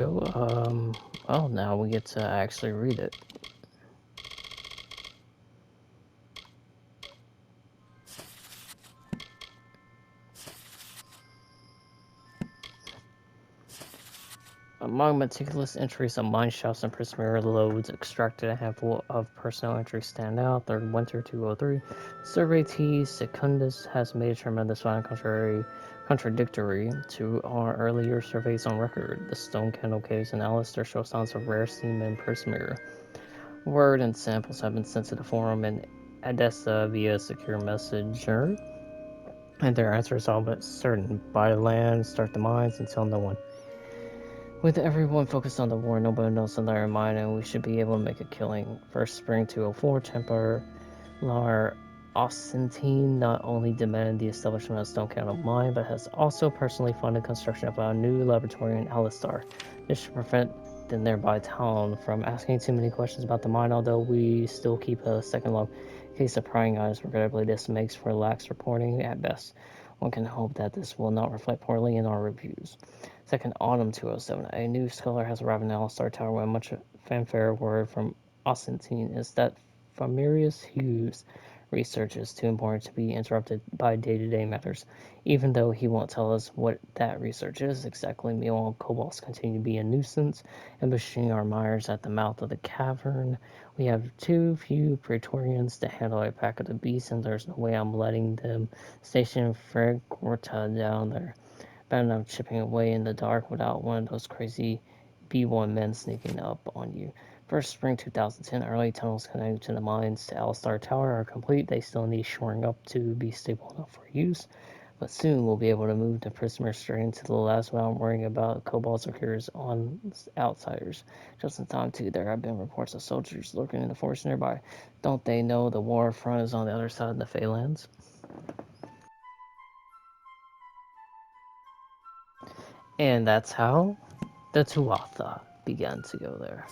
Oh, now we get to actually read it. Among meticulous entries of mine shafts and prismatic loads, extracted a handful of personal entries stand out. Third Winter 203. Survey T. Secundus has made a tremendous find contradictory to our earlier surveys on record. The Stone Candle Caves in Alistair show signs of rare steam and prismare. Word and samples have been sent to the forum in Edessa via secure messenger, and their answer is all but certain. Buy land, start the mines, and tell no one. With everyone focused on the war, nobody knows on their mind, and we should be able to make a killing. First Spring 204, Templar Ossentine not only demanded the establishment of Stone Candle Mine, but has also personally funded construction of a new laboratory in Alistar. This should prevent the nearby town from asking too many questions about the mine, although we still keep a second log in case of prying eyes. Regrettably, this makes for lax reporting at best. One can hope that this will not reflect poorly in our reviews. Second, Autumn 207. A new scholar has arrived in Alistar Tower with much fanfare. Word from Ossentine is that Famirius Hughes' research is too important to be interrupted by day-to-day matters. Even though he won't tell us what that research is exactly, meanwhile, kobolds continue to be a nuisance, ambushing our mires at the mouth of the cavern. We have too few Praetorians to handle a pack of the beasts, and there's no way I'm letting them station Fregorta down there. Bad enough chipping away in the dark without one of those crazy B1 men sneaking up on you. First Spring 2010, early tunnels connecting to the mines to Alistar Tower are complete. They still need shoring up to be stable enough for use, but soon we'll be able to move the prisoners straight into the labs without worrying about kobolds or cures on outsiders. Just in time, too, there have been reports of soldiers lurking in the forest nearby. Don't they know the war front is on the other side of the Phalanx? And that's how the Tuatha began to go there.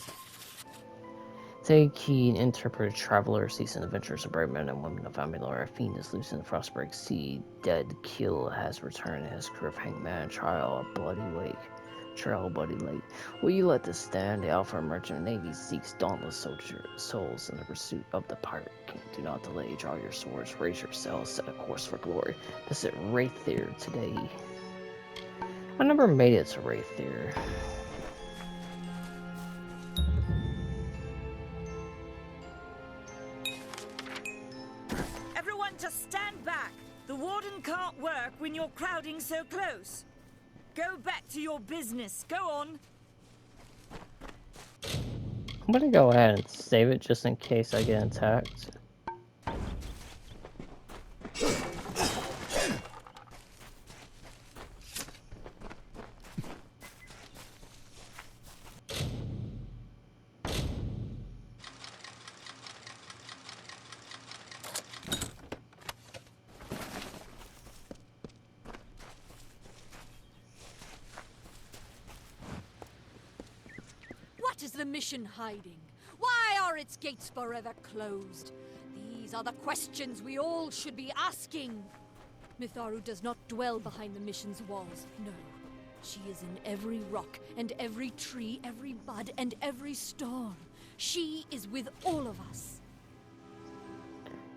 They keen interpreted travelers, seasoned adventurers, of brave men and women of Amalur. A fiend is loose in the frostbreak sea. Dead Kill has returned in his crew of hangman trial a bloody lake. Trail Bloody Lake. Will you let this stand? The Alpha Merchant Navy seeks dauntless souls in the pursuit of the pirate king. Do not delay. Draw your swords, raise your sails, set a course for glory. Visit Wraithir today. I never made it to Wraithir. Everyone just stand back. The warden can't work when you're crowding so close. Go back to your business. Go on. I'm gonna go ahead and save it just in case I get attacked. What is the mission hiding? Why are its gates forever closed? These are the questions we all should be asking. Mitharu does not dwell behind the mission's walls, no. She is in every rock and every tree, every bud and every storm. She is with all of us.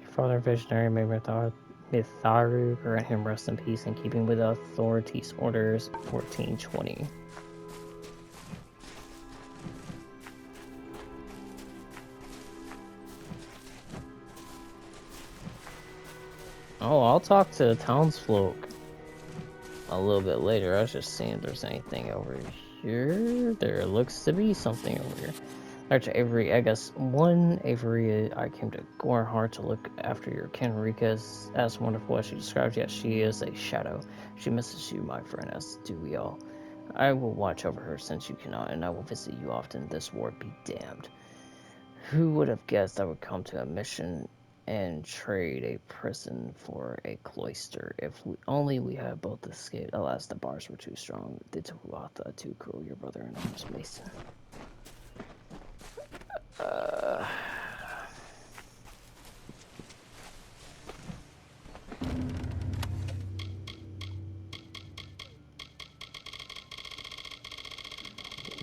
Your father, visionary, may Mitharu grant him rest in peace in keeping with the authorities' orders 1420. Oh, I'll talk to the townsfolk a little bit later. I was just seeing if there's anything over here. There looks to be something over here. Dr. Avery, I guess one Avery, I came to Gorhart to look after your Kenrika as wonderful as she describes. Yes, she is a shadow. She misses you, my friend, as do we all. I will watch over her since you cannot, and I will visit you often. This war be damned. Who would have guessed I would come to a mission and trade a prison for a cloister? If only we had both escaped. Alas, the bars were too strong. The Tuatha too cruel. Your brother in arms, Mason.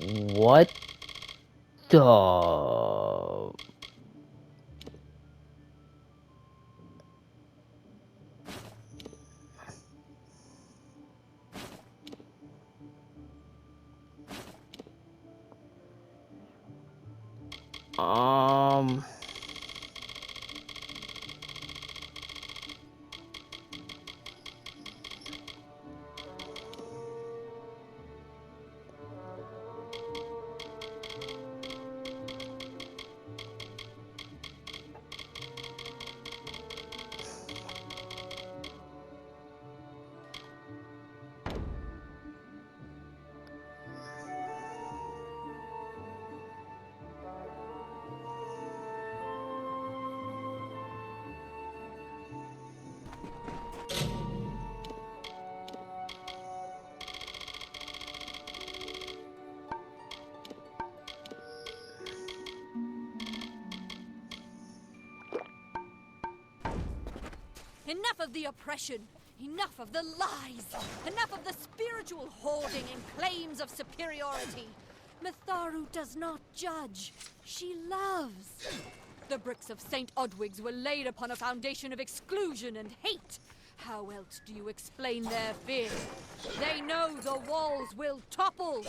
What the... Um... Enough of the oppression! Enough of the lies! Enough of the spiritual hoarding and claims of superiority! Mitharu does not judge. She loves. The bricks of St. Odwig's were laid upon a foundation of exclusion and hate. How else do you explain their fear? They know the walls will topple!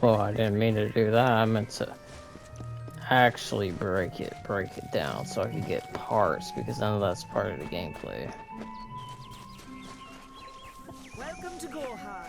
Oh, I didn't mean to do that. I meant to actually break it down so I could get parts, because none of that's part of the gameplay. Welcome to Gorhart.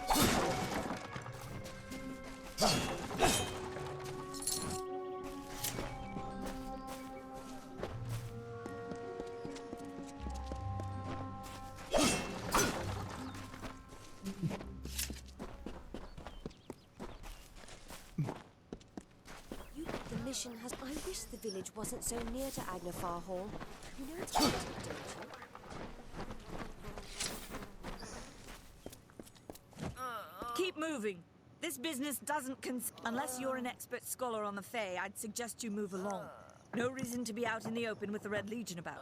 The mission has. I wish the village wasn't so near to Agnafar Hall. You know it's empty, don't you? Keep moving. This business doesn't unless you're an expert scholar on the Fae, I'd suggest you move along. No reason to be out in the open with the Red Legion about.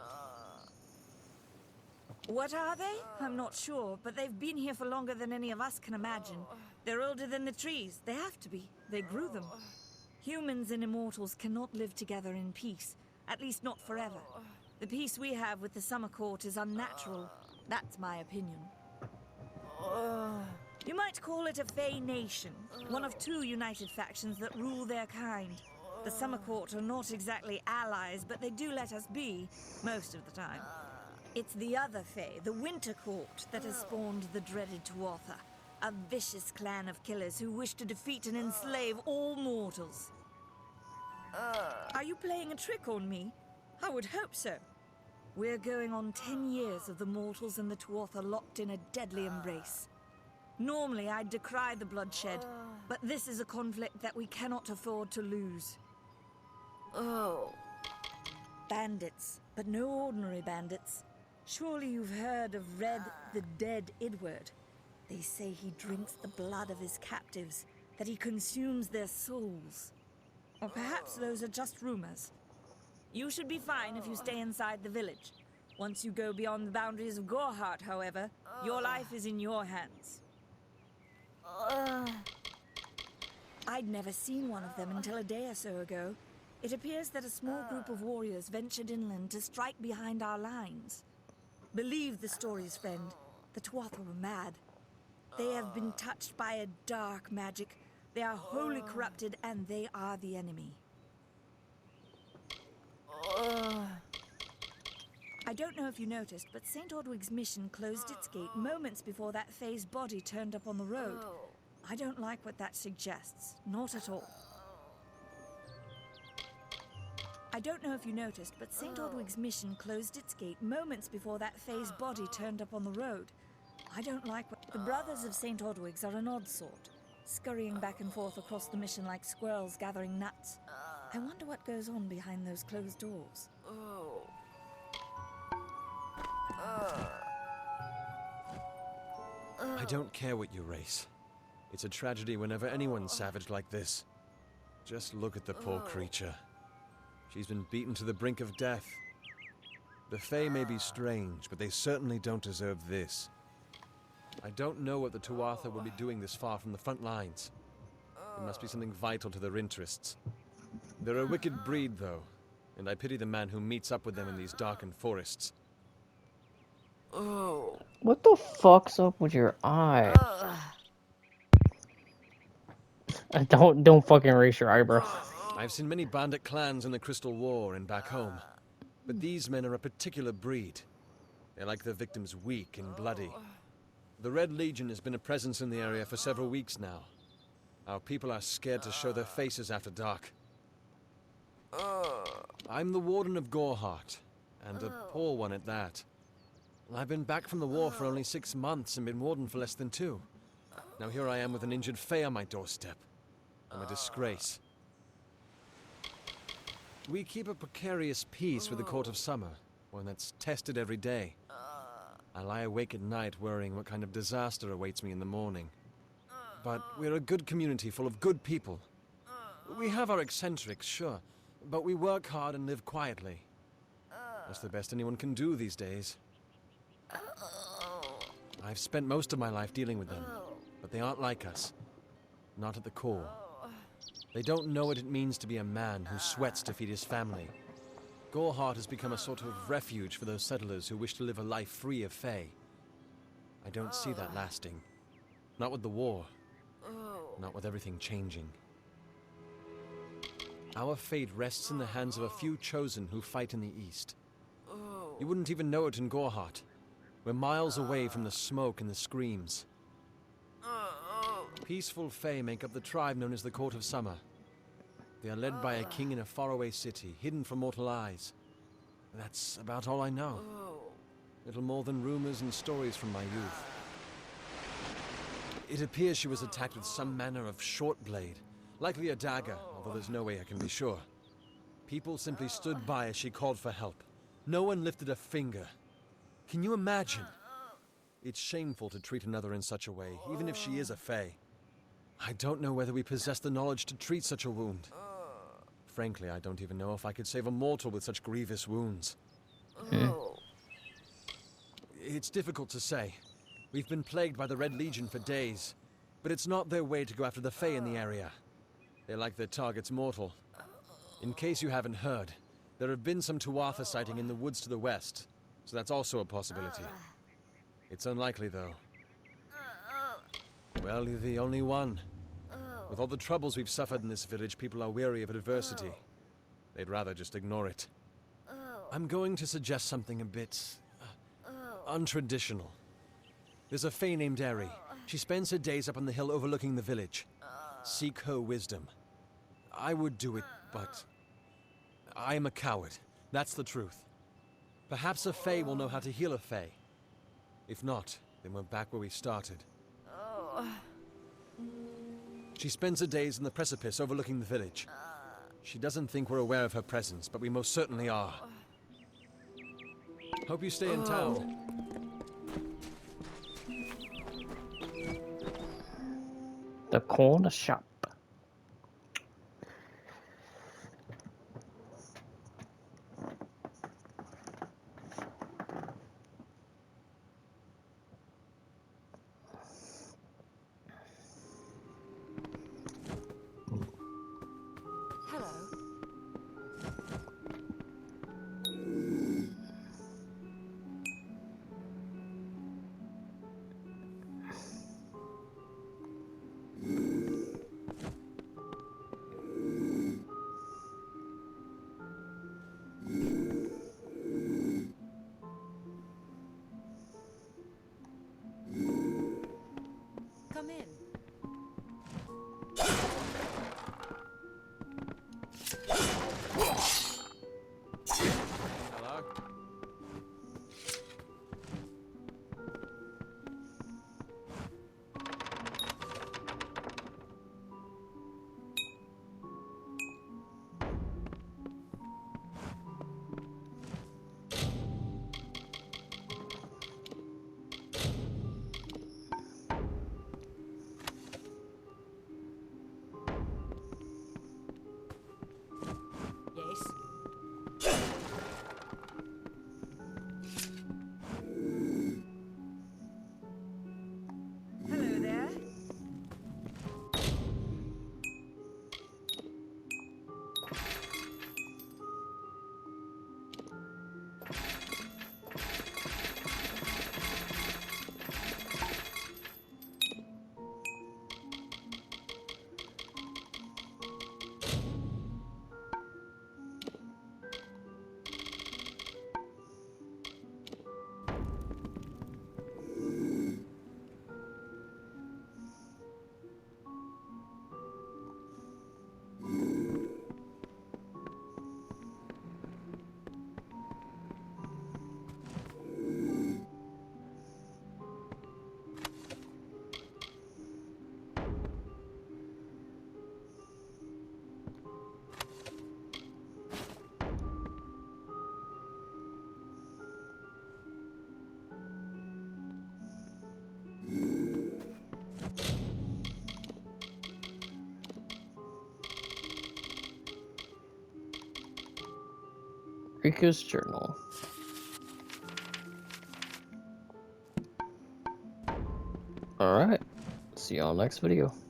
What are they? I'm not sure, but they've been here for longer than any of us can imagine. They're older than the trees. They have to be. They grew them. Humans and immortals cannot live together in peace, at least not forever. The peace we have with the Summer Court is unnatural. That's my opinion. You might call it a Fae nation, one of two united factions that rule their kind. The Summer Court are not exactly allies, but they do let us be, most of the time. It's the other Fae, the Winter Court, that has spawned the dreaded Tuatha, a vicious clan of killers who wish to defeat and enslave all mortals. Are you playing a trick on me? I would hope so. We're going on 10 years of the mortals and the Tuatha locked in a deadly embrace. Normally, I'd decry the bloodshed, but this is a conflict that we cannot afford to lose. Bandits, but no ordinary bandits. Surely you've heard of Red the Dead Idward. They say he drinks the blood of his captives, that he consumes their souls. Or perhaps those are just rumors. You should be fine if you stay inside the village. Once you go beyond the boundaries of Gorhart, however, your life is in your hands. I'd never seen one of them until a day or so ago. It appears that a small group of warriors ventured inland to strike behind our lines. Believe the stories, friend. The Tuatha were mad. They have been touched by a dark magic. They are wholly corrupted, and they are the enemy. I don't know if you noticed, but St. Ordwig's mission closed its gate moments before that Fae's body turned up on the road. I don't like what that suggests. Not at all. I don't know if you noticed, but St. Ordwig's mission closed its gate moments before that Fae's body turned up on the road. I don't like what... The brothers of St. Ordwig's are an odd sort, scurrying back and forth across the mission like squirrels gathering nuts. I wonder what goes on behind those closed doors. I don't care what you race. It's a tragedy whenever anyone's savage like this. Just look at the poor creature. She's been beaten to the brink of death. The Fae may be strange, but they certainly don't deserve this. I don't know what the Tuatha will be doing this far from the front lines. It must be something vital to their interests. They're a wicked breed, though, and I pity the man who meets up with them in these darkened forests. What the fuck's up with your eye? Don't fucking raise your eyebrow. I've seen many bandit clans in the Crystal War and back home, but these men are a particular breed. They're like their victims, weak and bloody. The Red Legion has been a presence in the area for several weeks now. Our people are scared to show their faces after dark. I'm the Warden of Goreheart, and a poor one at that. I've been back from the war for only 6 months and been Warden for less than 2. Now here I am with an injured Fae on my doorstep. I'm a disgrace. We keep a precarious peace with the Court of Summer, one that's tested every day. I lie awake at night worrying what kind of disaster awaits me in the morning. But we're a good community full of good people. We have our eccentrics, sure, but we work hard and live quietly. That's the best anyone can do these days. I've spent most of my life dealing with them, but they aren't like us. Not at the core. They don't know what it means to be a man who sweats to feed his family. Goreheart has become a sort of refuge for those settlers who wish to live a life free of Fae. I don't see that lasting. Not with the war. Not with everything changing. Our fate rests in the hands of a few chosen who fight in the east. You wouldn't even know it in Goreheart. We're miles away from the smoke and the screams. Peaceful Fae make up the tribe known as the Court of Summer. They are led by a king in a faraway city, hidden from mortal eyes. That's about all I know. Little more than rumors and stories from my youth. It appears she was attacked with some manner of short blade, likely a dagger, although there's no way I can be sure. People simply stood by as she called for help. No one lifted a finger. Can you imagine? It's shameful to treat another in such a way, even if she is a Fae. I don't know whether we possess the knowledge to treat such a wound. Frankly, I don't even know if I could save a mortal with such grievous wounds. It's difficult to say. We've been plagued by the Red Legion for days, but it's not their way to go after the Fae in the area. They like their targets mortal. In case you haven't heard, there have been some Tuatha sighting in the woods to the west, so that's also a possibility. It's unlikely, though. Well, you're the only one. With all the troubles we've suffered in this village, people are weary of adversity. They'd rather just ignore it. I'm going to suggest something a bit... untraditional. There's a Fae named Eri. She spends her days up on the hill overlooking the village. Seek her wisdom. I would do it, but... I am a coward. That's the truth. Perhaps a Fae will know how to heal a Fae. If not, then we're back where we started. She spends her days in the precipice overlooking the village. She doesn't think we're aware of her presence, but we most certainly are. Hope you stay in town. The corner shop. Hello. Riku's journal. Alright. See y'all next video.